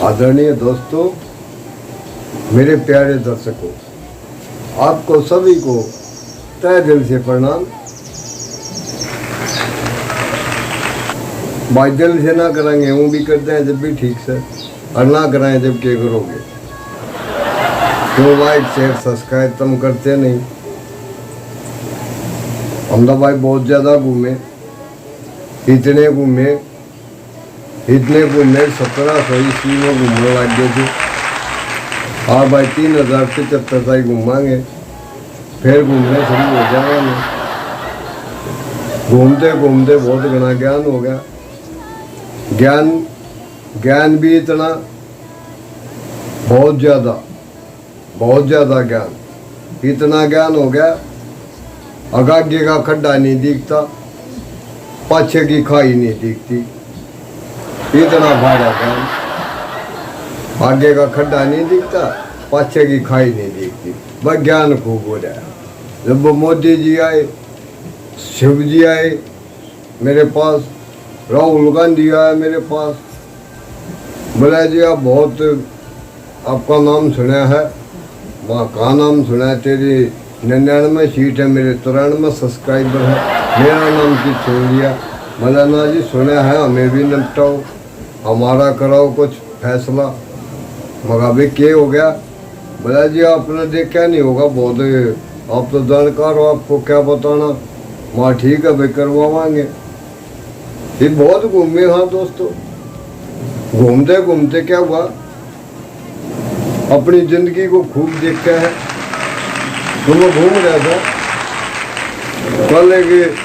आदरणीय दोस्तों, मेरे प्यारे दर्शकों, आपको सभी को तहे दिल से प्रणाम। भाई दिल से ना करेंगे वो भी करते हैं जब भी ठीक से, और ना कराएं जब क्या करोगे। क्यों लाइक शेयर सब्सक्राइब तुम करते नहीं। हम तो भाई बहुत ज़्यादा घूमे, इतने घूमे 1700 ईस्वी में घूमने लग गए थे। हाँ भाई 3075 तक घूमांगे, फिर घूमने शुरू हो जाएंगे। घूमते घूमते बहुत घना ज्ञान हो गया। ज्ञान भी इतना बहुत ज़्यादा ज्ञान, इतना ज्ञान हो गया आगे का खड्डा नहीं दिखता, पाछे की खाई नहीं दिखती। इतना भाड़ा ज्ञान, आगे का खड्डा नहीं दिखता, पाछे की खाई नहीं दिखती। वह ज्ञान खूब हो रहा है। जब वो मोदी जी आए, शिव जी आए मेरे पास, राहुल गांधी आया मेरे पास, बोला जी आप बहुत आपका नाम सुना है। वहाँ का नाम सुना है? तेरी 99 सीट है, मेरे 93 सब्सक्राइबर है, मेरा नाम की सुन लिया। बोला ना जी सुना है, हमें भी निपटाओ, हमारा कराओ कुछ फैसला। मगर भाई क्या हो गया? बोला जी आपने देखा नहीं होगा, बहुत आप तो जानकार हो, आपको क्या बताना। वहाँ ठीक है भाई करवाएंगे। ये बहुत घूमे। हाँ दोस्तों, घूमते घूमते क्या हुआ, अपनी जिंदगी को खूब देखा है। तो मैं घूम रहा था, कल एक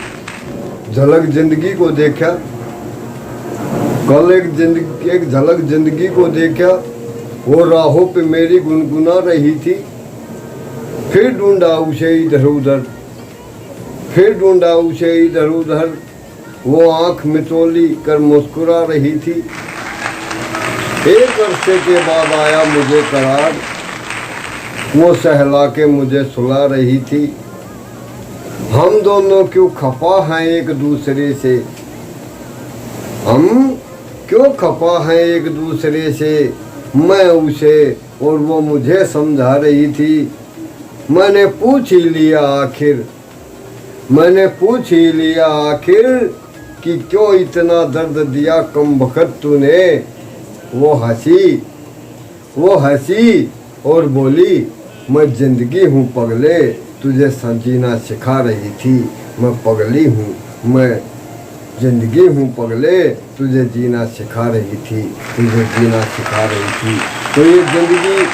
झलक जिंदगी को देखा, एक झलक जिंदगी को देखा। वो राहों पे मेरी गुनगुना रही थी, फिर ढूंढा उसे इधर उधर, वो आंख मिचोली कर मुस्कुरा रही थी। एक अरसे के बाद आया मुझे करार, वो सहला के मुझे सुला रही थी। हम दोनों क्यों खफा हैं एक दूसरे से, हम क्यों खफा हैं एक दूसरे से। मैं उसे और वो मुझे समझा रही थी। मैंने पूछ ही लिया आखिर कि क्यों इतना दर्द दिया कम वक्त तूने। वो हंसी और बोली, मैं जिंदगी हूँ पगले, तुझे जीना सिखा रही थी। मैं पगली हूँ, मैं जिंदगी हूँ पगले, तुझे जीना सिखा रही थी। तो ये जिंदगी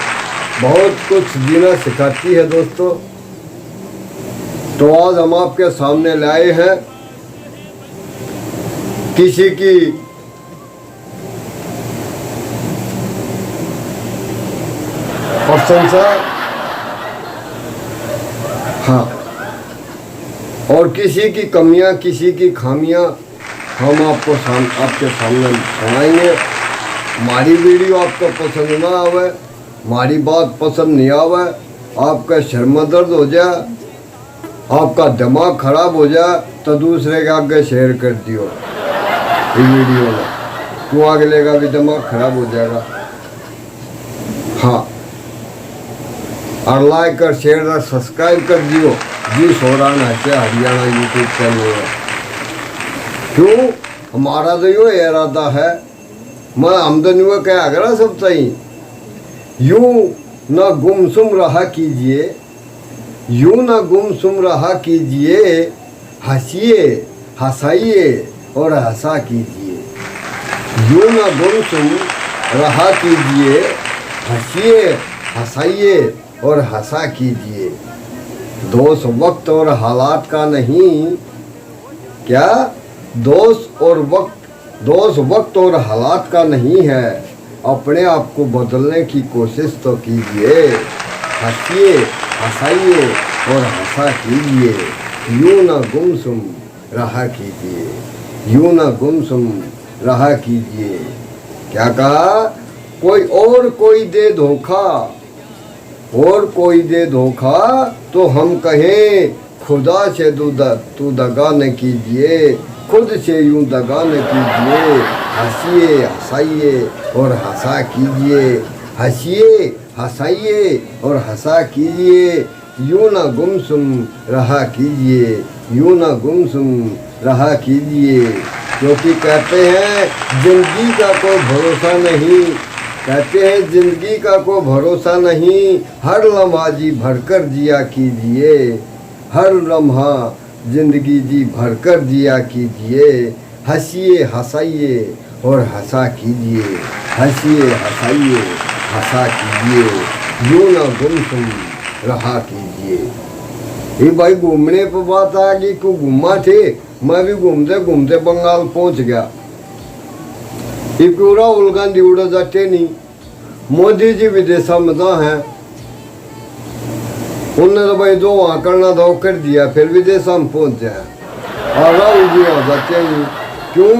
बहुत कुछ जीना सिखाती है दोस्तों। तो आज हम आपके सामने लाए हैं किसी की प्रशंसा, हाँ, और किसी की कमियां, किसी की खामियां हम आपके सामने सुनाएंगे। हमारी वीडियो आपको पसंद ना आवे, हमारी बात पसंद नहीं आवे, आपका शर्म दर्द हो जाए, आपका दिमाग खराब हो जाए, तो दूसरे के आगे शेयर कर दियो ये वीडियो में, क्यों अगले का भी दिमाग खराब हो जाएगा। हाँ, और लाइक और शेयर और सब्सक्राइब कर दियो जी सोरान है हरियाणा यूट्यूब चैनल है। क्यों? हमारा तो यो इरादा है, मैं आमदनी हुआ क्या अगर सब सही। यूं ना गुमसुम रहा कीजिए, हंसिए हंसाइए और हंसा कीजिए। यूं ना गुमसुम रहा कीजिए, हंसिए हंसाइए और हंसा कीजिए। दोष वक्त और हालात का नहीं, क्या दोष वक्त और हालात का नहीं है। अपने आप को बदलने की कोशिश तो कीजिए। हंसिए हंसाइए और हंसा कीजिए। यूं ना गुमसुम रहा कीजिए। क्या कहा? कोई दे धोखा तो हम कहें खुदा से तू दगा न कीजिए। खुद से यूं दगा न कीजिए, हंसिए हंसाइए और हंसा कीजिए, हंसिए हंसाइए और हंसा कीजिए, यूं ना गुमसुम रहा कीजिए, यूं ना गुमसुम रहा कीजिए। क्योंकि कहते हैं जिंदगी का कोई भरोसा नहीं, कहते हैं जिंदगी का कोई भरोसा नहीं, हर लम्हा जी भरकर जिया कीजिए, हर लम्हा जिंदगी जी भरकर जिया कीजिए, हंसिए हंसाइए और हंसा कीजिए, हंसिए हंसाइए हंसा कीजिए, यूं ना गुमसुम रहा कीजिए। ये भाई घूमने पर बात आ गई, क्यों घूमा थे, मैं भी घूमते घूमते बंगाल पहुंच गया। ये क्यों राहुल गांधी उड़ा जाते नहीं, मोदी जी विदेशा में तो हैं, उन्होंने तो भाई जो वहाँ करना था वो कर दिया, फिर विदेशा में पहुंच जाए, और राहुल जी वहाँ जाते नहीं क्यों।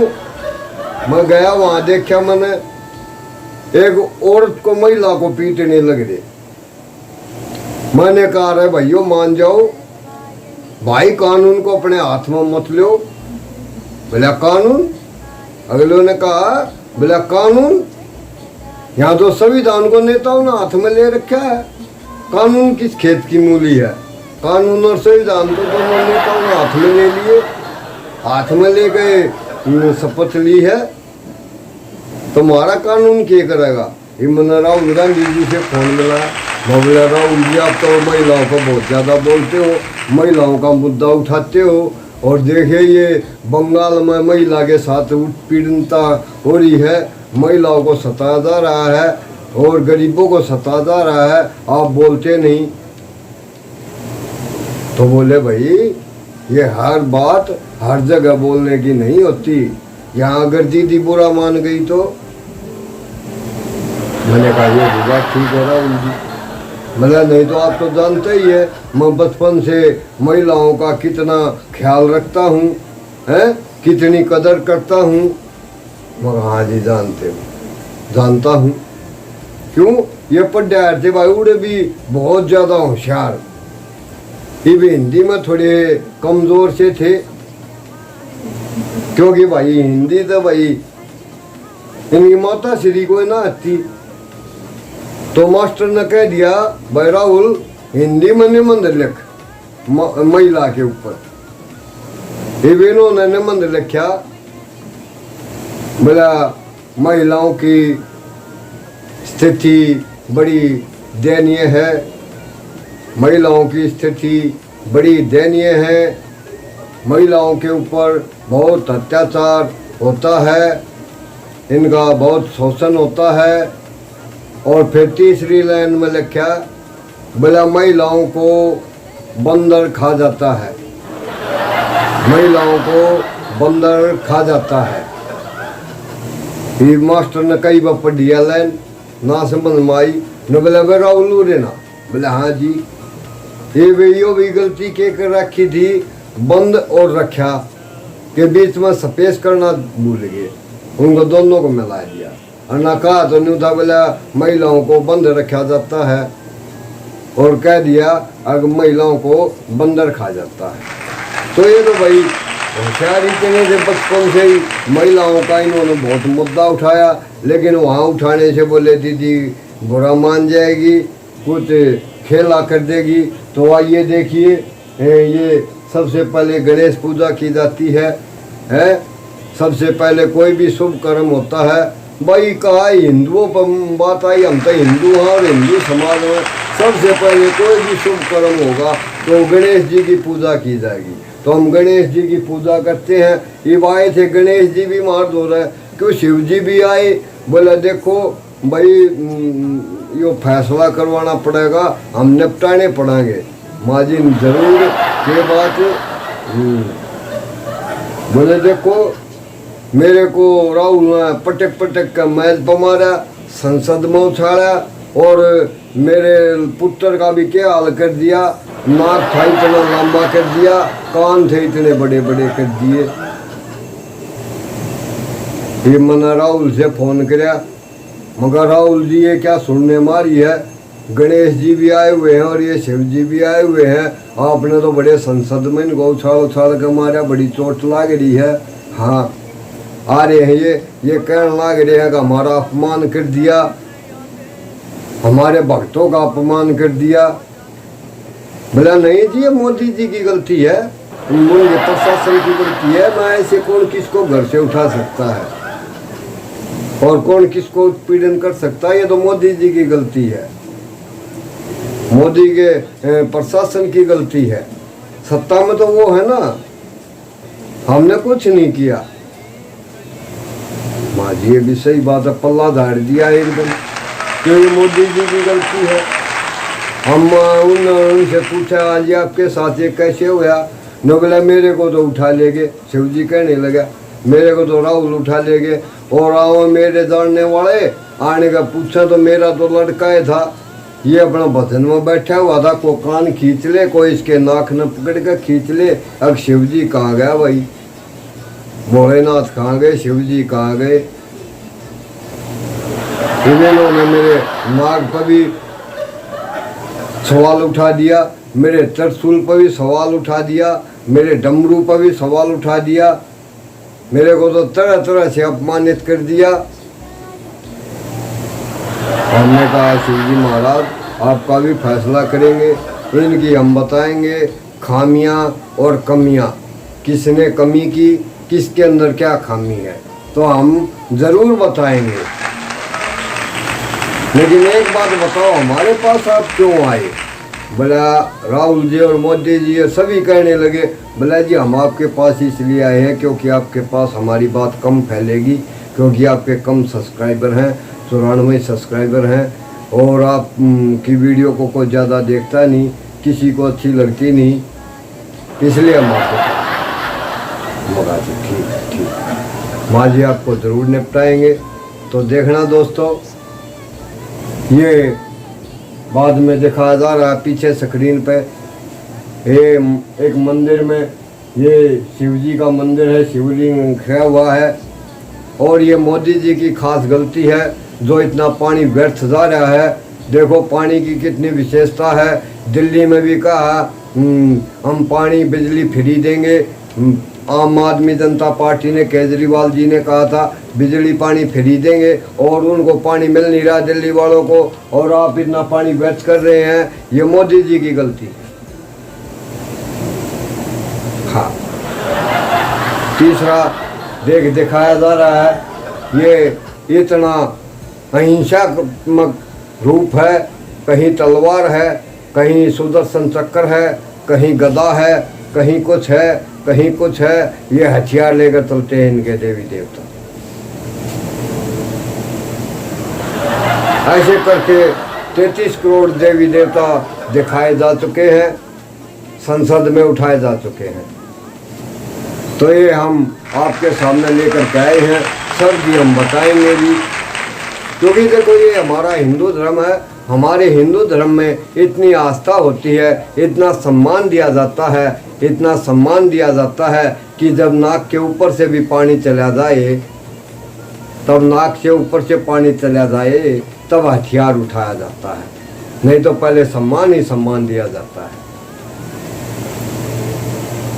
मैं गया वहाँ देखा, मैंने एक औरत को महिला को पीटने लग रहे। मैंने कहा रे भाइयों मान जाओ भाई, कानून को अपने हाथ में मत लो। बोला कानून, अगले ने कहा बोला कानून, यहाँ तो संविधान को नेताओं ने हाथ में ले रखा है, कानून किस खेत की मूली है। कानून और संविधान को दोनों नेताओं ने हाथ में ले लिए, हाथ में ले गए, शपथ ली है, तुम्हारा कानून क्या करेगा। मैंने राहुल गांधी जी से फोन मिला, बोला राहुल जी आप तो महिलाओं को बहुत ज़्यादा बोलते हो, महिलाओं का मुद्दा उठाते हो, और देखिए ये बंगाल में महिला के साथ उत्पीड़नता हो रही है, महिलाओं को सताया जा रहा है और गरीबों को सताया जा रहा है, आप बोलते नहीं। तो बोले भाई ये हर बात हर जगह बोलने की नहीं होती, यहाँ अगर दीदी बुरा मान गई तो। मैंने कहा ये बात ठीक है राहुल जी, बोला नहीं तो आप तो जानते ही है मैं बचपन से महिलाओं का कितना ख्याल रखता हूँ, हैं कितनी कदर करता हूँ। मगर हाँ जी जानते हो, जानता हूँ। क्यों, ये पढ़ाए थे भाई उड़े भी बहुत ज़्यादा होशियार, ये भी हिंदी में थोड़े कमज़ोर से थे, क्योंकि भाई हिंदी तो भाई इनकी माता श्री को ना आती। तो मास्टर ने कह दिया भाई राहुल हिंदी में निबंध लिख महिला के ऊपर। ये बेनों ने निबंध लिखा, बोला महिलाओं की स्थिति बड़ी दयनीय है, महिलाओं की स्थिति बड़ी दयनीय है, महिलाओं के ऊपर बहुत अत्याचार होता है, इनका बहुत शोषण होता है। और फिर तीसरी लाइन में लिखा, बोला महिलाओं को बंदर खा जाता है, महिलाओं को बंदर खा जाता है। ये मास्टर ने कई बार पढ़ी लाइन ना समझ में आई, न बोला वे राहुल रे ना, बोला हाँ जी ये वीडियो भी गलती के कर रखी थी, बंद और रखा के बीच में स्पेस करना भूल गए, उनको दोनों को मिला दिया। और ना कहा तो नहीं था, बोला महिलाओं को बंद रखा जाता है, और कह दिया अगर महिलाओं को बंदर खा जाता है। तो ये तो भाई होशियारी करने से बचपन से ही महिलाओं का इन्होंने बहुत मुद्दा उठाया, लेकिन वहाँ उठाने से बोले दीदी बुरा मान जाएगी, कुछ खेला कर देगी। तो आइए देखिए, ये सबसे पहले गणेश पूजा की जाती है, सबसे पहले कोई भी शुभ कर्म होता है। भाई कहा हिंदुओं पर बात आई, हम तो हिंदू हैं और हिंदू समाज में सबसे पहले कोई भी शुभ कर्म होगा तो गणेश जी की पूजा की जाएगी। तो हम गणेश जी की पूजा करते हैं। ये आए थे गणेश जी भी मार दो रहे, क्यों शिव जी भी आए, बोला देखो भाई यो फैसला करवाना पड़ेगा, हम निपटाने पड़ेंगे। माँ जी जरूर ये बात, बोले देखो मेरे को राहुल ने पटक पटक का मैच पमारा, संसद में उछाड़ा, और मेरे पुत्र का भी क्या हाल कर दिया, नाक था इतना लंबा कर दिया, कान थे इतने बड़े बड़े कर दिए। ये मैंने राहुल से फोन कराया, मगर राहुल जी ये क्या सुनने मारी है, गणेश जी भी आए हुए हैं और ये शिव जी भी आए हुए हैं, आपने तो बड़े संसद में इनको उछाल उछाल कर मारा, बड़ी चोट लग रही है। हाँ आ रहे हैं ये कहने लग रहे हैं कि हमारा अपमान कर दिया, हमारे भक्तों का अपमान कर दिया। बोला नहीं जी, ये मोदी जी की गलती है, ये प्रशासन की गलती है। ना ऐसे कौन किसको घर से उठा सकता है और कौन किसको उत्पीड़न कर सकता है, ये तो मोदी जी की गलती है, मोदी के प्रशासन की गलती है। सत्ता में तो वो है ना, हमने कुछ नहीं किया। माँ जी ये भी सही बात है, पल्ला झाड़ दिया एकदम, क्यों ये मोदी जी की गलती है। हम उनसे पूछा आज आपके साथ ये कैसे हुआ, न बोला मेरे को तो उठा ले गए। शिव जी कहने लगा मेरे को तो राहुल उठा ले गए, और आओ मेरे जानने वाले आने का पूछा तो मेरा तो लड़का ही था, ये अपना भजन में बैठा हुआ था, को कान खींच ले, कोई इसके नाक न पकड़ कर खींच ले। अब शिव जी कहाँ गया भाई, भोलेनाथ कहाँ गए, शिव जी कहाँ गए। इन्होंने मेरे नाक पर भी सवाल उठा दिया, मेरे त्रिशूल पर भी सवाल उठा दिया, मेरे डमरू पर भी सवाल उठा दिया, मेरे को तो तरह तरह से अपमानित कर दिया। हमने कहा शिव जी महाराज आपका भी फैसला करेंगे, इनकी हम बताएंगे खामियां और कमियां, किसने कमी की, किसके अंदर क्या खामी है, तो हम जरूर बताएंगे। लेकिन एक बात बताओ, हमारे पास आप क्यों आए? बोला राहुल जी और मोदी जी सभी कहने लगे, बोला जी हम आपके पास इसलिए आए हैं क्योंकि आपके पास हमारी बात कम फैलेगी, क्योंकि आपके कम सब्सक्राइबर हैं, 94 सब्सक्राइबर हैं, और आप की वीडियो को कोई ज़्यादा देखता नहीं, किसी को अच्छी लगती नहीं, इसलिए हम आपको मगा जी ठीक माँ जी आपको ज़रूर निपटाएंगे। तो देखना दोस्तों, ये बाद में दिखाया जा रहा है पीछे स्क्रीन पे, ये एक मंदिर में, ये शिव जी का मंदिर है, शिवलिंग खड़ा हुआ है, और ये मोदी जी की खास गलती है जो इतना पानी व्यर्थ जा रहा है। देखो पानी की कितनी विशेषता है, दिल्ली में भी कहा हम पानी बिजली फ्री देंगे, आम आदमी जनता पार्टी ने, केजरीवाल जी ने कहा था बिजली पानी फ्री देंगे, और उनको पानी मिल नहीं रहा दिल्ली वालों को, और आप इतना पानी व्यर्थ कर रहे हैं, ये मोदी जी की गलती। हाँ तीसरा दिखाया जा रहा है ये इतना अहिंसात्मक रूप है, कहीं तलवार है, कहीं सुदर्शन चक्र है, कहीं गदा है, कहीं कुछ है, कहीं कुछ है, ये हथियार लेकर चलते हैं इनके देवी देवता। ऐसे करके 33 करोड़ देवी देवता दिखाए जा चुके हैं, संसद में उठाए जा चुके हैं। तो ये हम आपके सामने लेकर के आए हैं, सर जी हम बताएंगे भी, क्योंकि देखो ये हमारा हिंदू धर्म है, हमारे हिंदू धर्म में इतनी आस्था होती है, इतना सम्मान दिया जाता है, इतना सम्मान दिया जाता है कि जब नाक के ऊपर से भी पानी चला जाए, तब नाक से ऊपर से पानी चला जाए तब हथियार उठाया जाता है, नहीं तो पहले सम्मान ही सम्मान दिया जाता है।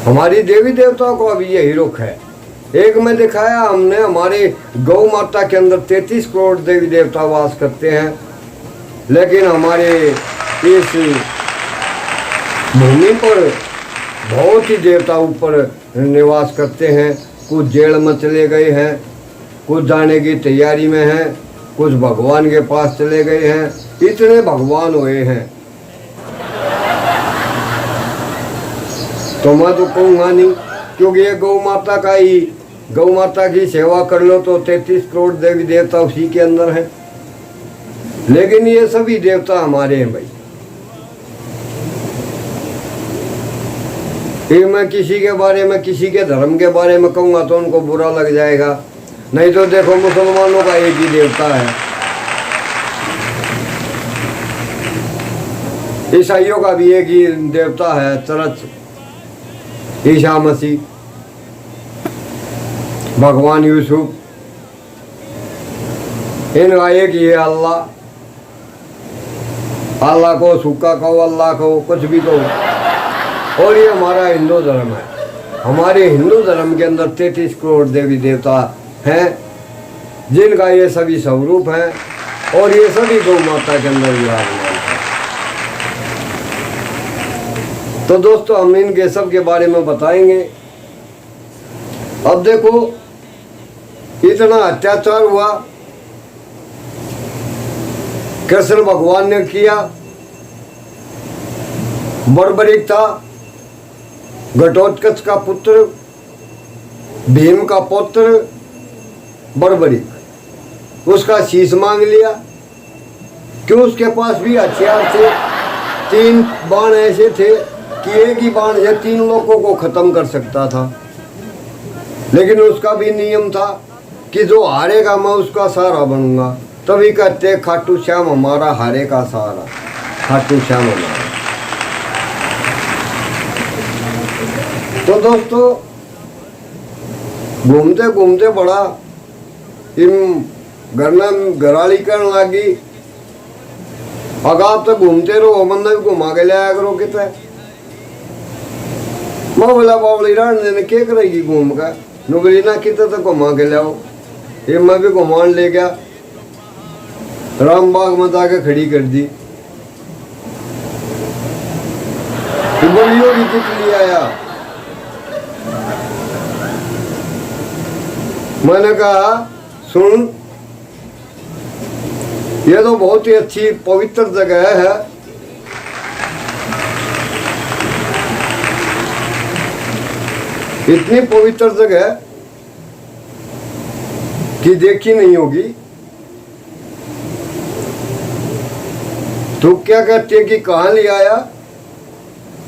हमारी देवी देवताओं को अभी यही रुख है। एक में दिखाया हमने, हमारे गौ माता के अंदर 33 करोड़ देवी देवता वास करते हैं, लेकिन हमारे इस भूमि पर बहुत ही देवता ऊपर निवास करते हैं। कुछ जेल में चले गए हैं, कुछ जाने की तैयारी में हैं, कुछ भगवान के पास चले गए हैं, इतने भगवान हुए हैं। तो मैं तो कहूँगा नहीं, क्योंकि ये गौ माता का ही, गौ माता की सेवा कर लो तो 33 करोड़ देवी देवता उसी के अंदर हैं। लेकिन ये सभी देवता हमारे हैं भाई। ये मैं किसी के बारे में, किसी के धर्म के बारे में कहूँगा तो उनको बुरा लग जाएगा, नहीं तो देखो मुसलमानों का एक ही देवता है, ईसाइयों का भी एक ही देवता है, चर्च, ईसा मसीह, भगवान यूसुफ, इनका एक ही है अल्लाह। अल्लाह को सूखा कहो, अल्लाह को कुछ भी कहो, और ये हमारा हिंदू धर्म है। हमारे हिंदू धर्म के अंदर 33 करोड़ देवी देवता हैं, जिनका ये सभी स्वरूप हैं और ये सभी गौ माता के अंदर विराजमान है। तो दोस्तों हम इनके सब के बारे में बताएंगे। अब देखो, इतना अत्याचार हुआ कृष्ण भगवान ने किया। बर्बरीक था, घटोत्कच का पुत्र, भीम का पुत्र बर्बरीक, उसका शीश मांग लिया। क्यों? उसके पास भी हथियार थे, 3 बाण ऐसे थे कि एक ही बाण से 3 लोगों को खत्म कर सकता था। लेकिन उसका भी नियम था कि जो हारेगा मैं उसका सहारा बनूंगा। तभी कहते खाटू श्याम हमारा हारे का सहारा, खाटू श्याम हमारा। तो दोस्तों घूमते घूमते बड़ा इन घराली करने लगी। अगर आप तो घूमते रहो, मन भी घुमा के लिया करो कितने। मैं बोला बाबली रान ने क्या करेगी घूम का, नुगली ना कितने तो घुमा के लाओ। ये मैं भी घुमान ले गया, रामबाग में जाके खड़ी कर दी। बलियों की तितली आया। मैंने कहा सुन, ये तो बहुत ही अच्छी पवित्र जगह है, इतनी पवित्र जगह कि देखी नहीं होगी। तू क्या कहती है कि कहाँ ले आया?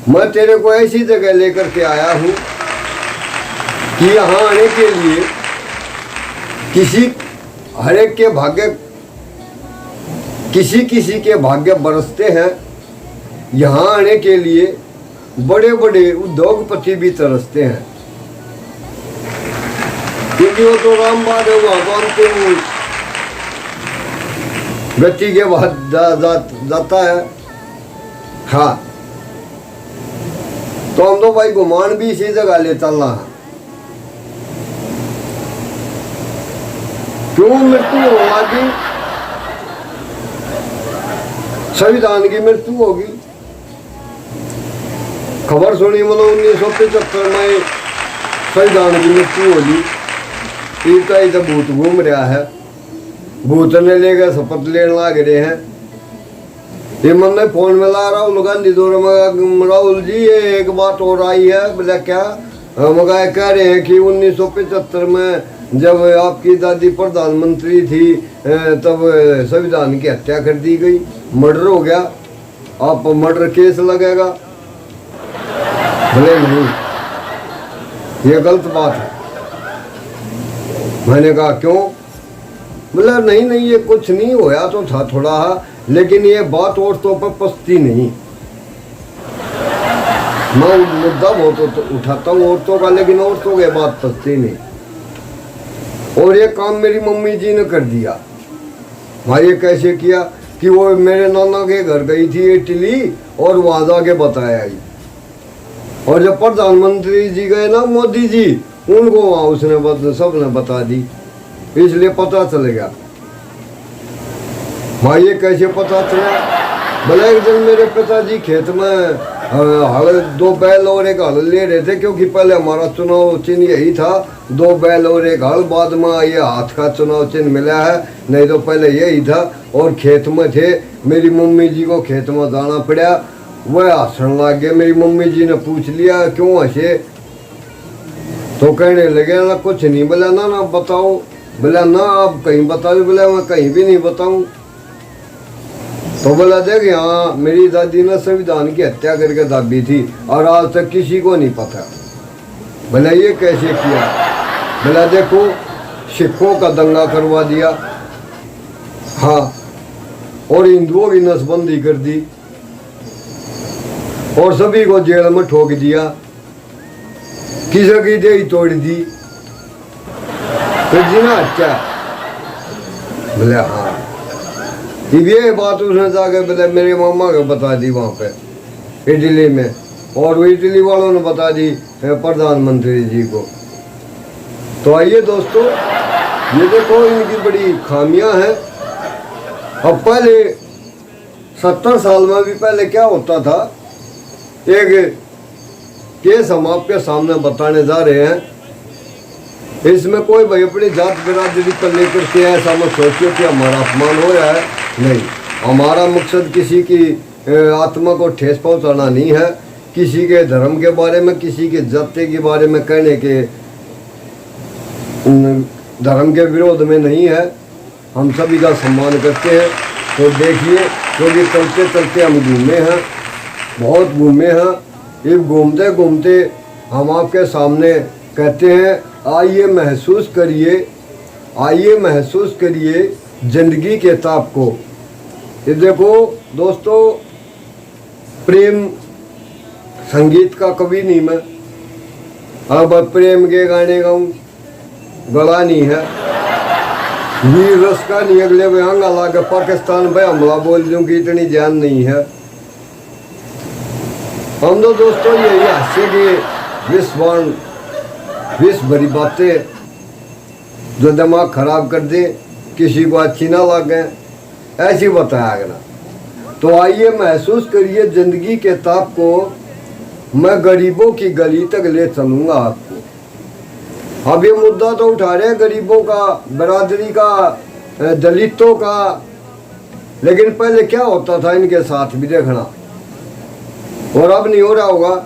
मैं तेरे को ऐसी जगह लेकर के आया हूं कि यहाँ आने के लिए किसी हरेक के भाग्य, किसी किसी के भाग्य बरसते हैं। यहाँ आने के लिए बड़े बड़े उद्योगपति भी तरसते हैं, क्योंकि वो तो रामबाग है, वहाँ तो अंतिम गति के बाद जाता है। हाँ, तो हम तो भाई गुमान भी इसी जगह ले चलना है। क्यों? मृत्यु होगी, संविधान की मृत्यु होगी। खबर सुनी मतलब 1975 में संविधान की मृत्यु होगी। इतना भूत घूम रहा है, भूत ने लेकर शपथ लेने लग रहे हैं। ये मन फोन में ला राहुल गांधी दौर में, राहुल जी ये एक बात और आई है। बोला क्या? मगा कह रहे हैं कि 1975 में जब आपकी दादी प्रधानमंत्री थी तब संविधान की हत्या कर दी गई, मर्डर हो गया, आप मर्डर केस लगेगा। बोले नहीं, ये गलत बात है। मैंने कहा क्यों? बोला नहीं नहीं, ये कुछ नहीं होया तो था थोड़ा, लेकिन ये बात औरतों पर पसती नहीं। मैं मुद्दा बहुत तो उठाता हूँ औरतों का, लेकिन औरतों के बात पसती नहीं। और ये काम मेरी मम्मी जी ने कर दिया। भाई ये कैसे किया कि वो मेरे नाना के घर गई थी इटली और वहां जाके बताया ही। और जब प्रधानमंत्री जी गए ना, मोदी जी, उनको वहां उसने सबने बता दी, इसलिए पता चल गया। भाई ये कैसे पता चला? भले एक दिन मेरे पिताजी खेत में हल 2 बैल और एक हल ले रहे थे, क्योंकि पहले हमारा चुनाव चिन्ह यही था, 2 बैल और एक हल। बाद में ये हाथ का चुनाव चिन्ह मिला है, नहीं तो पहले यही था। और खेत में थे, मेरी मम्मी जी को खेत में जाना पड़ा। वह हंसने लग गए। मेरी मम्मी जी ने पूछ लिया क्यों हंसे, तो कहने लगे ना कुछ नहीं। बोला ना ना बताओ। बोला ना आप कहीं बताओ। बोला मैं कहीं भी नहीं बताऊं। तो बोला देख, यहाँ मेरी दादी ने संविधान की हत्या करके दाबी थी और आज तक किसी को नहीं पता। बोला ये कैसे किया? बोला देखो, सिखों का दंगा करवा दिया, हाँ, और हिंदुओं की नसबंदी कर दी और सभी को जेल में ठोक दिया, किसी की देही तोड़ दी, फिर जी ना हत्या। बोले हाँ। ये बात उसने जाकर बोले मेरे मामा को बता दी वहाँ पे इटली में। और वो इटली वालों ने बता दी प्रधानमंत्री जी को। तो आइए दोस्तों, ये देखो इनकी बड़ी खामियां हैं। अब पहले 70 साल में भी पहले क्या होता था, एक केस हम आपके सामने बताने जा रहे हैं। इसमें कोई भाई अपनी जात बिरादरी पर लेकर के ऐसा मत सोचिए कि हमारा अपमान हो रहा है, नहीं। हमारा मकसद किसी की आत्मा को ठेस पहुंचाना नहीं है, किसी के धर्म के बारे में, किसी के जाति के बारे में कहने के धर्म के विरोध में नहीं है। हम सभी का सम्मान करते हैं। तो देखिए, क्योंकि चलते चलते हम घूमे हैं, बहुत घूमे हैं। ये घूमते घूमते हम आपके सामने कहते हैं, आइए महसूस करिए, आइए महसूस करिए जिंदगी के ताप को। ये देखो दोस्तों, प्रेम संगीत का कवि नहीं मैं, अब प्रेम के गाने गाऊं, गला नहीं है। वीर रस का नहीं, अगले बयांगा लाके पाकिस्तान पे हमला बोल दूं कि इतनी जान नहीं है। हम तो दोस्तों यही हास्य के विष भरी बातें जो दिमाग खराब कर दे, किसी को अच्छी ना लगे, ऐसी बताया गया। तो आइए महसूस करिए जिंदगी के ताप को, मैं गरीबों की गली तक ले चलूंगा आपको। अब ये मुद्दा तो उठा रहे हैं गरीबों का, बरादरी का, दलितों का, लेकिन पहले क्या होता था इनके साथ भी देखना, और अब नहीं हो रहा होगा।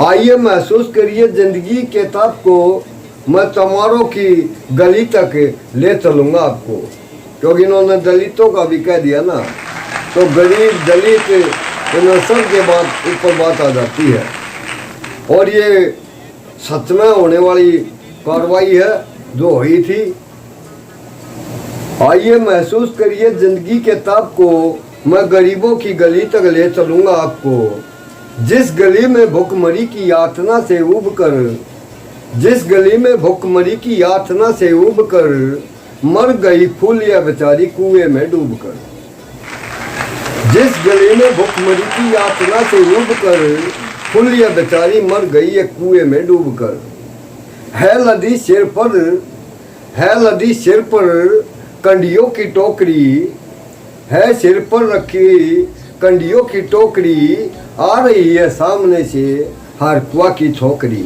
आइए महसूस करिए जिंदगी के ताप को, मैं तमारों की गली तक ले चलूंगा आपको। क्योंकि इन्होंने दलितों का भी कह दिया ना, तो गरीब दलित इन सब के बाद ऊपर बात आ जाती है। और ये सच में होने वाली कार्रवाई है जो हुई थी। आइए महसूस करिए जिंदगी के ताप को, मैं गरीबों की गली तक ले चलूंगा आपको। जिस गली में भूखमरी की यातना से उब कर, जिस गली में भूखमरी की यातना से उब कर, मर गई फूलिया बेचारी कुएं में डूब कर। जिस गली में भूखमरी की यातना से उब कर, फूलिया बेचारी मर गई एक कुएं में डूब कर। है लदी सिर पर, है लदी सिर पर कंडियों की टोकरी, है सिर पर रखी कंडियों की टोकरी, आ रही है सामने से हर कुआ की छोकरी,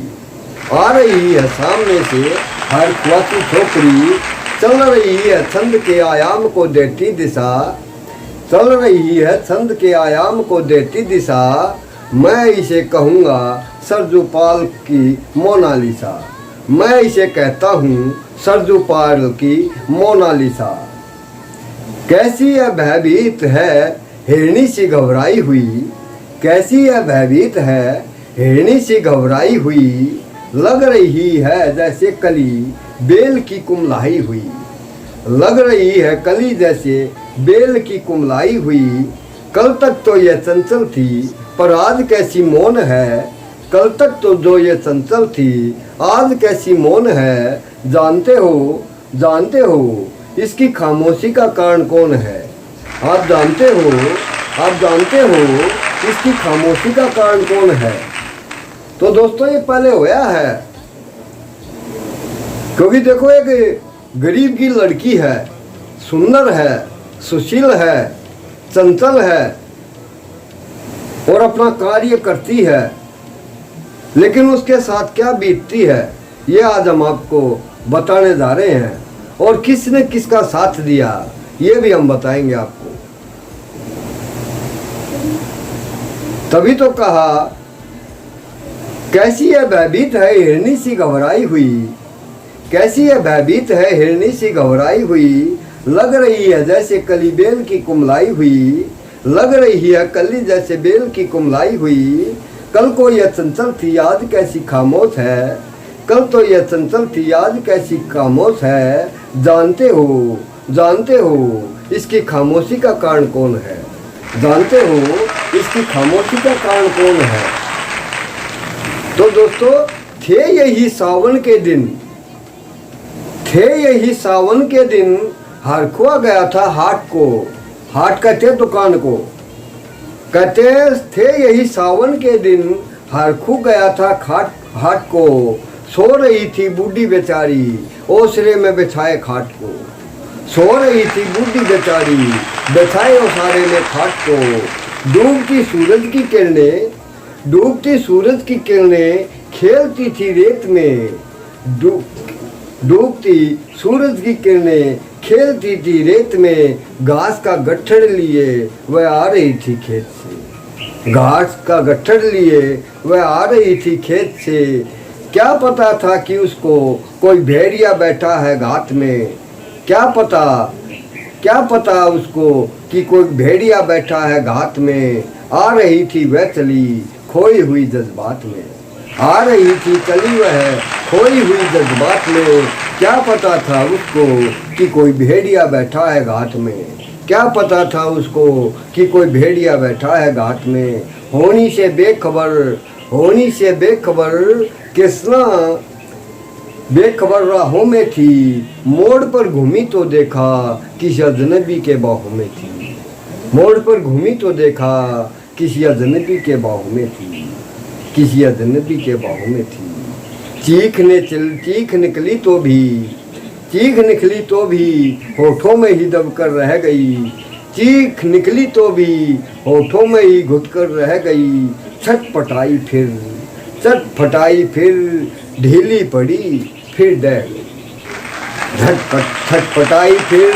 आ रही है सामने से हर कुआ की छोकरी। चल रही है छंद के आयाम को देती दिशा, चल रही है छंद के आयाम को देती दिशा। मैं इसे कहूँगा सरजुपाल की मोनालिसा, मैं इसे कहता हूँ सरजुपाल की मोनालिसा। कैसी है भयभीत है हिरणी सी घबराई हुई, कैसी है भयभीत है हिरणी सी घबराई हुई। लग रही है जैसे कली बेल की कुमलाई हुई, लग रही है कली जैसे बेल की कुमलाई हुई। कल तक तो ये चंचल थी पर आज कैसी मौन है, कल तक तो जो ये चंचल थी आज कैसी मौन है। जानते हो इसकी खामोशी का कारण कौन है, आप जानते हो, आप जानते हो इसकी खामोशी का कारण कौन है। तो दोस्तों ये पहले होया है, क्योंकि देखो एक गरीब की लड़की है, सुंदर है, सुशील है, चंचल है और अपना कार्य करती है, लेकिन उसके साथ क्या बीतती है ये आज हम आपको बताने जा रहे हैं। और किसने किसका साथ दिया ये भी हम बताएंगे आपको। तभी तो कहा कैसी है भयभीत है हिरनी सी घबराई हुई, कैसी है भयभीत है हिरनी सी घबराई हुई। लग रही है जैसे कली बेल की कुमलाई हुई, लग रही है कली जैसे बेल की कुमलाई हुई। कल को यह चंचल थी आज कैसी खामोश है, कल तो यह चंचल थी आज कैसी खामोश है। जानते हो इसकी खामोशी का कारण कौन है, जानते हो इसकी खामोशी का कारण कौन है। तो दोस्तों थे यही सावन के दिन, थे यही सावन के दिन हरखुआ गया था हाट को, हाट कहते दुकान को। कहते थे यही सावन के दिन हरखू गया था हाट को, सो रही थी बूढ़ी बेचारी ओसरे में बिछाए खाट को, सो रही थी बूढ़ी बेचारी बिछाए ओसारे में खाट को। डूबती सूरज की किरणें खेलती थी रेत में, डूबती सूरज की किरणें खेलती थी रेत में। घास का गट्ठर लिए वह आ रही थी खेत से, घास का गट्ठर लिए वह आ रही थी खेत से। क्या पता था कि उसको कोई भेड़िया बैठा है घात में, क्या पता उसको कि कोई भेड़िया बैठा है घात में। आ रही थी वह चली खोई हुई जज्बात में, आ रही थी चली वह खोई हुई जज्बात में। क्या पता था उसको कि कोई भेड़िया बैठा है घाट में, क्या पता था उसको कि कोई भेड़िया बैठा है घाट में। होनी से बेखबर किसना बेखबर राहों में थी, मोड़ पर घूमी तो देखा किसी अजनबी के बाहों में थी, मोड़ पर घूमी तो देखा किसी अजनबी के बाहों में थी, किसी अजनबी के बाहों में थी। चीख निकली तो भी होठों में ही दबकर रह गई, चीख निकली तो भी होठों में ही घुटकर रह गई। छटपटाई फिर ढीली पड़ी फिर दह गई, छटपटाई फिर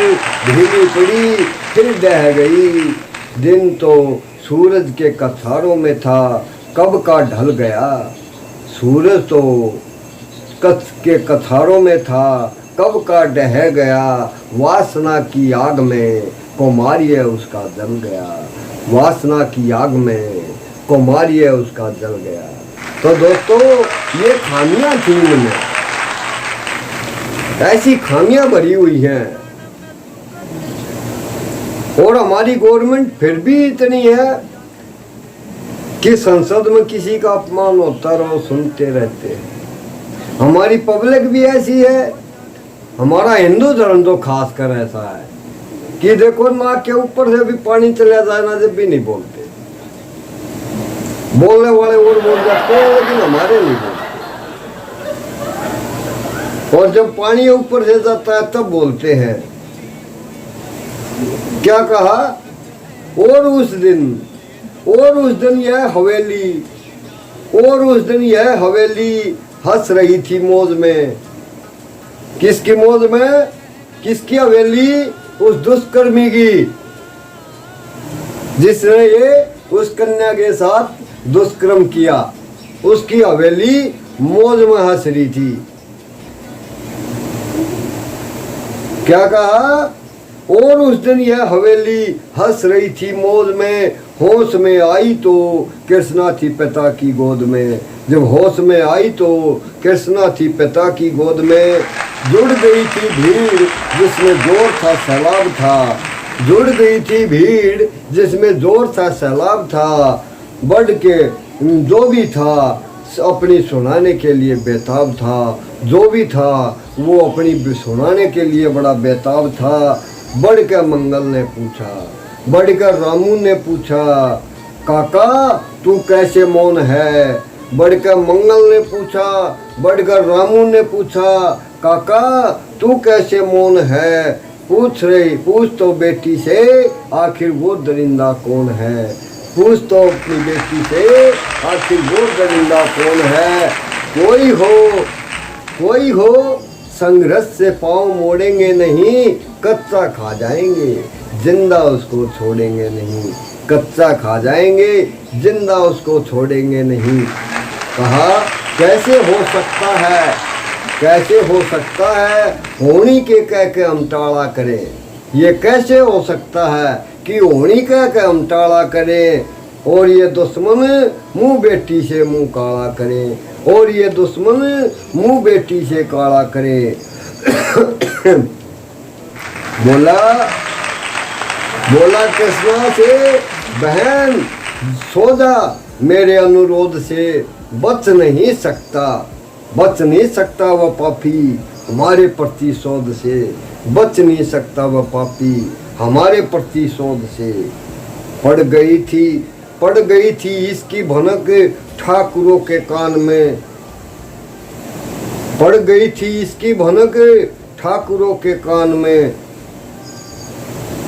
ढीली पड़ी फिर दह गई। दिन तो सूरज के कथारों में था कब का ढल गया, सूरज तो के कथारों में था कब का ढह गया। वासना की आग में कुमारिय उसका जल गया, वासना की आग में कुमारिय उसका जल गया। तो दोस्तों ये खामियां थी इनमें, ऐसी खामियां भरी हुई हैं और हमारी गवर्नमेंट फिर भी इतनी है कि संसद में किसी का अपमान होता रहो सुनते रहते हैं। हमारी पब्लिक भी ऐसी है, हमारा हिंदू धर्म तो खास कर ऐसा है कि देखो नाक के ऊपर से भी पानी चला जाए ना जब भी नहीं बोलते, बोलने वाले और बोल जाते हैं लेकिन हमारे नहीं बोलते, और जब पानी ऊपर से जाता है तब बोलते हैं। क्या कहा, और उस दिन यह हवेली हंस रही थी मौज में। किसकी मौज में, किसकी हवेली, उस दुष्कर्मी की जिसने ये उस कन्या के साथ दुष्कर्म किया, उसकी हवेली मौज में हंस रही थी। क्या कहा, और उस दिन यह हवेली हंस रही थी मौज में। होश में आई तो कृष्णा थी पिता की गोद में, जब होश में आई तो कृष्णा थी पिता की गोद में। जुड़ गई थी भीड़ जिसमें जोर था सैलाब था, जुड़ गई थी भीड़ जिसमें जोर था सैलाब था। बढ़ के जो भी था अपनी सुनाने के लिए बेताब था, जो भी था वो अपनी सुनाने के लिए बड़ा बेताब था। बढ़कर मंगल ने पूछा, बढ़कर रामू ने पूछा, काका तू कैसे मौन है। बढ़कर मंगल ने पूछा, बढ़कर रामू ने पूछा, काका तू कैसे मौन है। पूछ तो बेटी से आखिर वो दरिंदा कौन है, पूछ तो अपनी बेटी से आखिर वो दरिंदा कौन है। कोई हो संघर्ष से पाँव मोड़ेंगे नहीं, कच्चा खा जाएंगे जिंदा उसको छोड़ेंगे नहीं, कच्चा खा जाएंगे जिंदा उसको छोड़ेंगे नहीं। कहा कैसे हो सकता है होनी के कह के हम टाला करें, ये कैसे हो सकता है कि होनी कह के हम टाला करें। और ये दुश्मन मुँह बेटी से मुँह काला करे, और ये दुश्मन मुँह बेटी से काला करे। बोला कृष्णा से, बहन सो जा मेरे अनुरोध से, बच नहीं सकता वह पापी हमारे प्रतिशोध से, बच नहीं सकता वह पापी हमारे प्रतिशोध से। पड़ गई थी इसकी भनक ठाकुरों के कान में, पड़ गई थी इसकी भनक ठाकुरों के कान में,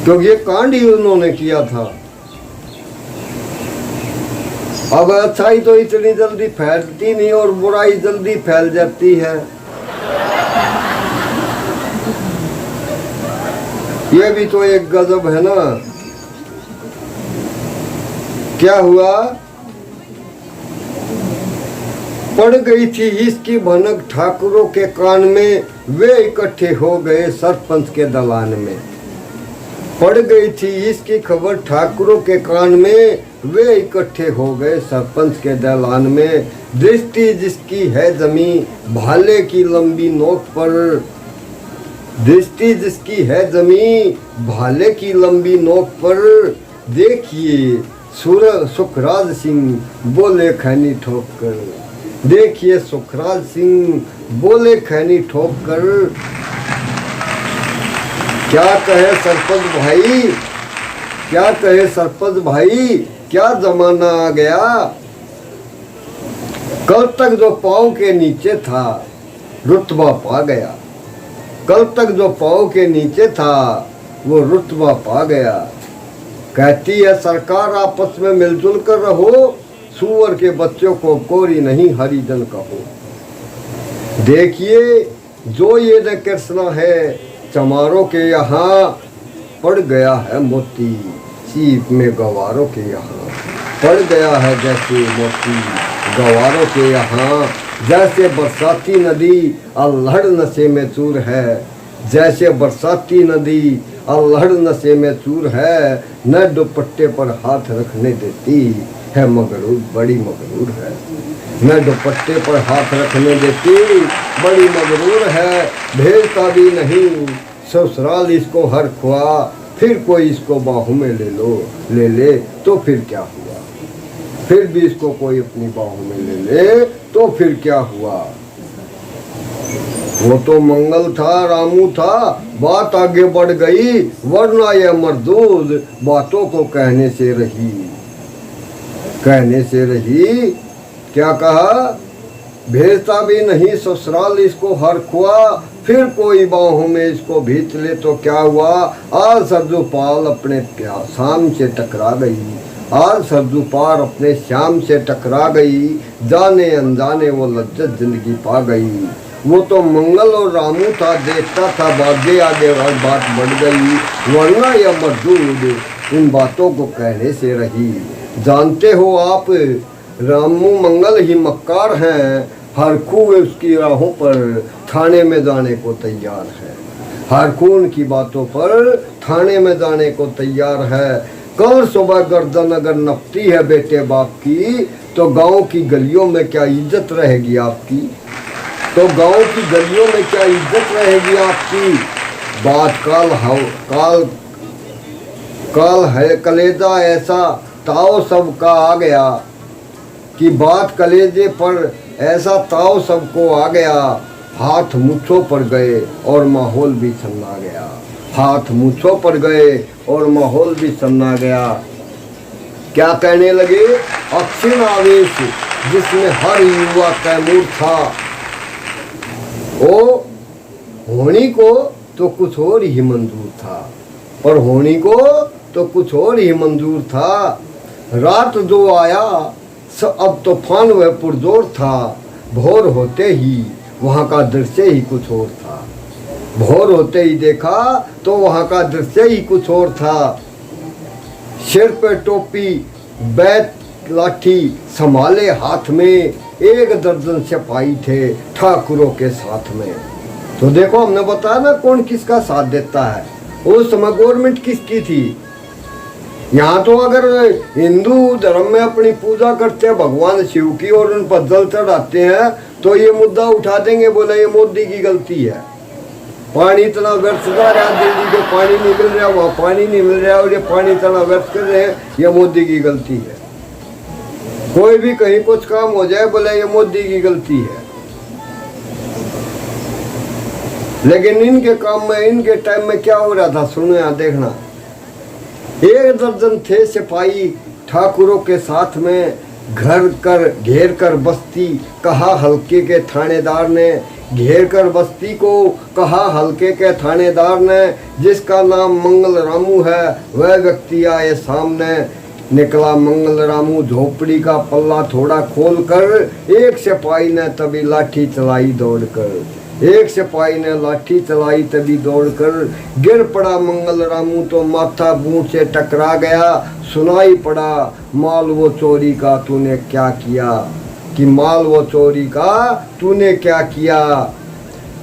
क्योंकि ये कांड ही उन्होंने किया था। अब अच्छाई तो इतनी जल्दी फैलती नहीं और बुराई जल्दी फैल जाती है। ये भी तो एक गजब है ना। क्या हुआ? पड़ गई थी इसकी भनक ठाकुरों के कान में, वे इकट्ठे हो गए सरपंच के दलान में। पड़ गई थी इसकी खबर ठाकुरों के कान में, वे इकट्ठे हो गए सरपंच के दलान में। दृष्टि जिसकी है जमी भाले की लंबी नोक पर, दृष्टि जिसकी है जमी भाले की लंबी नोक पर, देखिए सुखराज सिंह बोले खैनी ठोक कर, देखिए सुखराज सिंह बोले खैनी ठोक कर। क्या कहे सरपंच भाई, क्या कहे सरपंच भाई, क्या जमाना आ गया। कल तक जो पाँव के नीचे था रुतबा पा गया, कल तक जो पाँव के नीचे था वो रुतबा पा गया। कहती है सरकार आपस में मिलजुल कर रहो, सूअर के बच्चों को कोरी नहीं हरिजन कहो। देखिए जो ये न कृष्णा है चमारों के यहाँ, पड़ गया है मोती सीप में गवारों के यहाँ, पड़ गया है जैसे मोती गवारों के यहाँ। जैसे बरसाती नदी अल्हड़ नशे में चूर है, जैसे बरसाती नदी अल्हड़ नशे में चूर है, न दुपट्टे पर हाथ रखने देती है मगरूर, बड़ी मगरूर है, न दुपट्टे पर हाथ रखने देती बड़ी मगरूर है। भेजता भी नहीं ससुराल इसको हर ख्वा, फिर कोई इसको बाहों में ले ले तो फिर क्या हुआ, फिर भी इसको कोई अपनी बाहों में ले तो फिर क्या हुआ। वो तो मंगल था, रामू था, बात आगे बढ़ गई, वरना यह मरदूद बातों को कहने से रही, कहने से रही। क्या कहा? भेजता भी नहीं ससुराल इसको हर खुआ, फिर कोई बाहों में इसको भीत ले तो क्या हुआ। आज सरजूपाल अपने शाम से टकरा गई, आज सरजूपाल अपने श्याम से टकरा गई, जाने अनजाने वो लज्जत जिंदगी पा गई। वो तो मंगल और रामू था, देखता था आगे आगे और बात बढ़ गई, वरना यह मजदूर इन बातों को कहने से रही। जानते हो आप रामू मंगल ही मक्कार हैं, हर खूब उसकी राहों पर थाने में जाने को तैयार है, हर खून की बातों पर थाने में जाने को तैयार है। कल सुबह गर्दन अगर नपती है बेटे बाप की, तो गांव की गलियों में क्या इज्जत रहेगी आपकी, तो गांव की गलियों में क्या इज्जत रहेगी आपकी। बात काल है कलेजा ऐसा ताव सबका आ गया, कि बात कलेजे पर ऐसा ताव सबको आ गया। हाथ मुट्ठों पर गए और माहौल भी सन्ना गया, हाथ मुट्ठों पर गए और माहौल भी सन्ना गया। क्या कहने लगे? अक्षीण आवेश जिसमें हर युवा तैमूर था, ओ होनी को तो कुछ और ही मंजूर था, और होनी को तो कुछ और ही मंजूर था। रात जो आया अब तूफान वह पुरजोर था, भोर होते ही वहाँ का दृश्य ही कुछ और था, भोर होते ही देखा तो वहाँ का दृश्य ही कुछ और था। सिर पे टोपी बैत लाठी संभाले हाथ में, एक दर्जन सिपाही थे ठाकुरों के साथ में। तो देखो हमने बताया ना कौन किसका साथ देता है। उस समय गवर्नमेंट किसकी थी? यहाँ तो अगर हिंदू धर्म में अपनी पूजा करते हैं भगवान शिव की और उन पर जल चढ़ाते हैं, तो ये मुद्दा उठा देंगे, बोले ये मोदी की गलती है, पानी इतना व्यर्थ जा रहा है, दिल्ली को पानी नहीं मिल रहा, वहाँ पानी नहीं मिल रहा और ये पानी इतना व्यर्थ कर रहे हैं, ये मोदी की गलती है। कोई भी कहीं कुछ काम हो जाए बोले ये मोदी की गलती है। लेकिन इनके काम में, इनके टाइम में क्या हो रहा था सुनो यहाँ देखना। एक दर्जन थे सिपाही ठाकुरों के साथ में घेर कर बस्ती, कहा हल्के के थानेदार ने, घेर कर बस्ती को कहा हल्के के थानेदार ने, जिसका नाम मंगल रामू है वह व्यक्ति आए सामने। निकला मंगल रामू झोपड़ी का पल्ला थोड़ा खोल कर, एक सिपाही ने तभी लाठी चलाई दौड़कर, एक सिपाही ने लाठी चलाई तभी दौड़कर, गिर पड़ा मंगल रामू तो माथा बूंद से टकरा गया। सुनाई पड़ा माल वो चोरी का तूने क्या किया, कि माल वो चोरी का तूने क्या किया।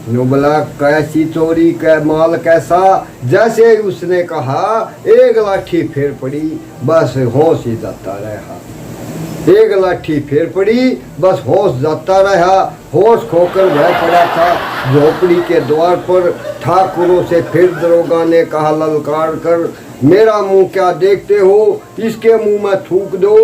नो बोला कैसी चोरी का माल कैसा, जैसे उसने कहा एक लाठी फिर पड़ी, बस होश ही जाता रहा। एक लाठी फिर पड़ी, बस होश जाता रहा। होश खोकर वह पड़ा था झोपड़ी के द्वार पर। ठाकुरों से फिर दरोगा ने कहा ललकार कर, मेरा मुंह क्या देखते हो, इसके मुंह में थूक दो,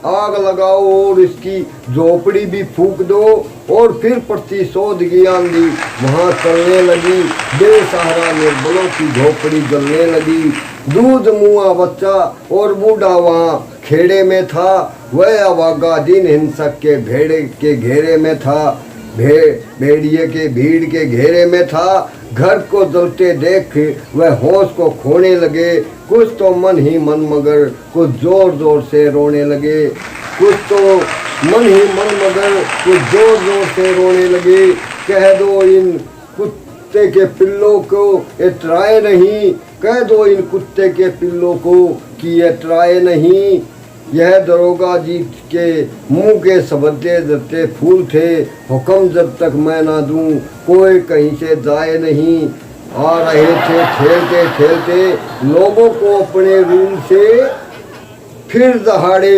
आग लगाओ और इसकी झोपड़ी भी फूंक दो। और फिर प्रतिशोध की आंधी वहां चलने लगी, बेसहारा निर्बलों की झोपड़ी जलने लगी। दूध मुआ बच्चा और बूढ़ा वहां खेड़े में था, वह अभागा दिन हिंसक के भेड़े के घेरे में था, भेड़िए के भीड़ के घेरे में था। घर को जलते देख वह होश को खोने लगे, कुछ तो मन ही मन मगर कुछ जोर जोर से रोने लगे, कुछ तो मन ही मन मगर कुछ जोर जोर से रोने लगे। कह दो इन कुत्ते के पिल्लों को इतराए नहीं, कह दो इन कुत्ते के पिल्लों को कि इतराए नहीं। यह दरोगा जी के मुंह के सबते दत्ते फूल थे, हुक्म जब तक मैं ना दूं कोई कहीं से जाए नहीं। आ रहे थे ठेलते ठेलते लोगों को अपने रूम से, फिर दहाड़े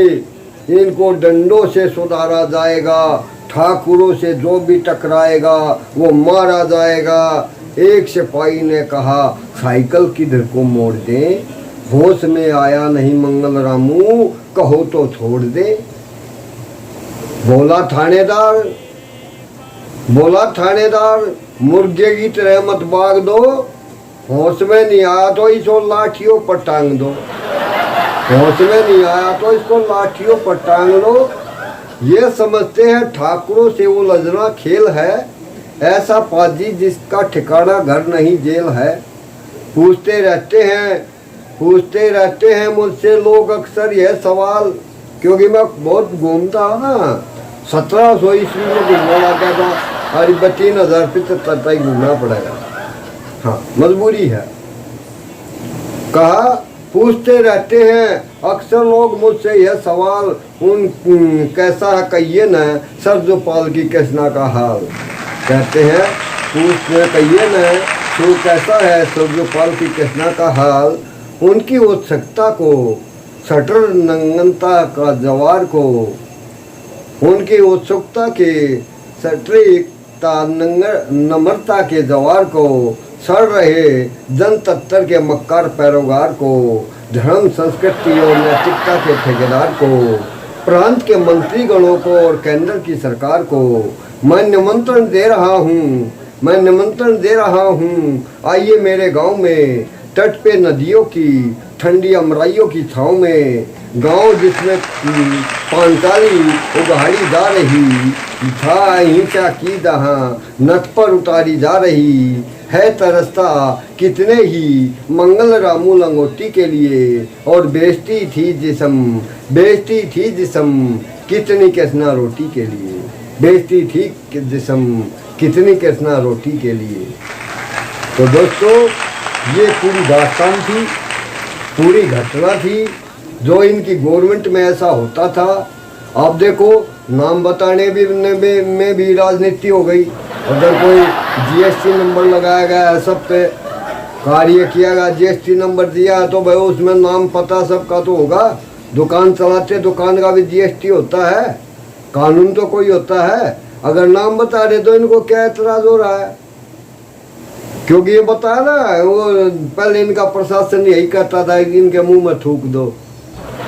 इनको डंडों से सुधारा जाएगा, ठाकुरों से जो भी टकराएगा वो मारा जाएगा। एक सिपाही ने कहा साइकिल किधर को मोड़ दें, होश में आया नहीं मंगल रामू, कहो तो छोड़ दे। बोला थानेदार मुर्गे की तरह मत भाग दो, होश में नहीं आया तो इसको लाठियों पर टांग दो, होश में नहीं आया तो इसको लाठियों पर टांग लो। ये समझते हैं ठाकुरों से वो लजना खेल है, ऐसा पाजी जिसका ठिकाना घर नहीं जेल है। पूछते रहते हैं मुझसे लोग अक्सर यह सवाल, क्योंकि मैं बहुत घूमता हूँ ना, 1700 ईस्वी में घूमने लगा था, और 3,075 तक घूमना पड़ेगा, हाँ मजबूरी है। कहा पूछते रहते हैं अक्सर लोग मुझसे यह सवाल, उन कैसा है कहिए न सरजोपाल की कृष्णा का हाल। कहते हैं पूछते कहिए न तो कैसा है सरजोपाल की कृष्णा का हाल। उनकी उत्सुकता को सटर नंगनता का जवार को, उनकी उत्सुकता के सटरिकता नम्रता के जवार को, सड़ रहे जनतंत्र के मक्कार पैरोगार को, धर्म संस्कृति और नैतिकता के ठेकेदार को, प्रांत के मंत्रीगणों को और केंद्र की सरकार को मैं निमंत्रण दे रहा हूँ, आइए मेरे गांव में, तट पे नदियों की ठंडी अमराइयों की छाँव में, गांव जिसमें पांचाली उगाड़ी जा रही, था हिंसा की दहाँ नथ पर उतारी जा रही है, तरसता कितने ही मंगल रामू लंगोटी के लिए, और बेचती थी जिस्म कितनी कृष्णा रोटी के लिए, बेचती थी जिस्म कितनी कृष्णा रोटी के लिए। तो दोस्तों ये पूरी दास्तान थी, पूरी घटना थी जो इनकी गवर्नमेंट में ऐसा होता था। आप देखो नाम बताने में भी राजनीति हो गई, अगर कोई जीएसटी नंबर लगाया गया है, सब पे कार्य किया गया, जीएसटी नंबर दिया है तो भाई उसमें नाम पता सबका तो होगा। दुकान चलाते दुकान का भी जीएसटी होता है, कानून तो कोई होता है। अगर नाम बता रहे तो इनको क्या एतराज हो रहा है, क्योंकि ये बताया ना वो पहले इनका प्रशासन यही कहता था कि इनके मुंह में थूक दो,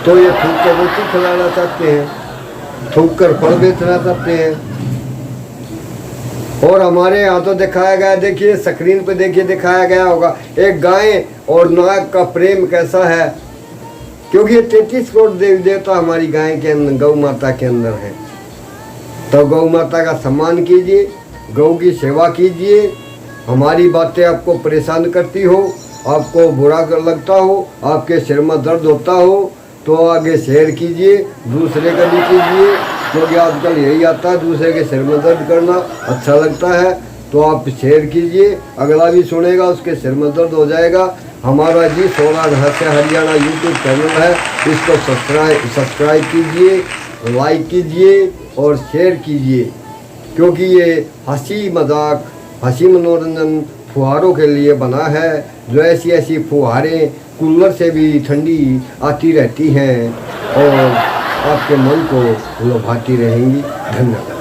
तो ये थूक कर रोटी खिलाना चाहते हैं, थूक कर फल बेचना चाहते हैं। और हमारे यहाँ तो दिखाया गया, देखिए स्क्रीन पे देखिए दिखाया गया होगा, एक गाय और नाग का प्रेम कैसा है। क्योंकि ये 33 करोड़ देवी देवता हमारी गाय के अंदर, गौ माता के अंदर है। तो गौ माता का सम्मान कीजिए, गौ की सेवा कीजिए। हमारी बातें आपको परेशान करती हो, आपको बुरा लगता हो, आपके सिर में दर्द होता हो, तो आगे शेयर कीजिए, दूसरे का भी कीजिए। क्योंकि आजकल यही आता है, दूसरे के सिर में दर्द करना अच्छा लगता है, तो आप शेयर कीजिए, अगला भी सुनेगा, उसके सिर में दर्द हो जाएगा। हमारा जी 16 रहस्य हरियाणा यूट्यूब चैनल है, इसको सब्सक्राइब कीजिए, लाइक कीजिए और शेयर कीजिए। क्योंकि ये हंसी मजाक, हंसी मनोरंजन फुहारों के लिए बना है। जो ऐसी ऐसी फुहारें कूलर से भी ठंडी आती रहती हैं और आपके मन को लुभाती रहेंगी। धन्यवाद।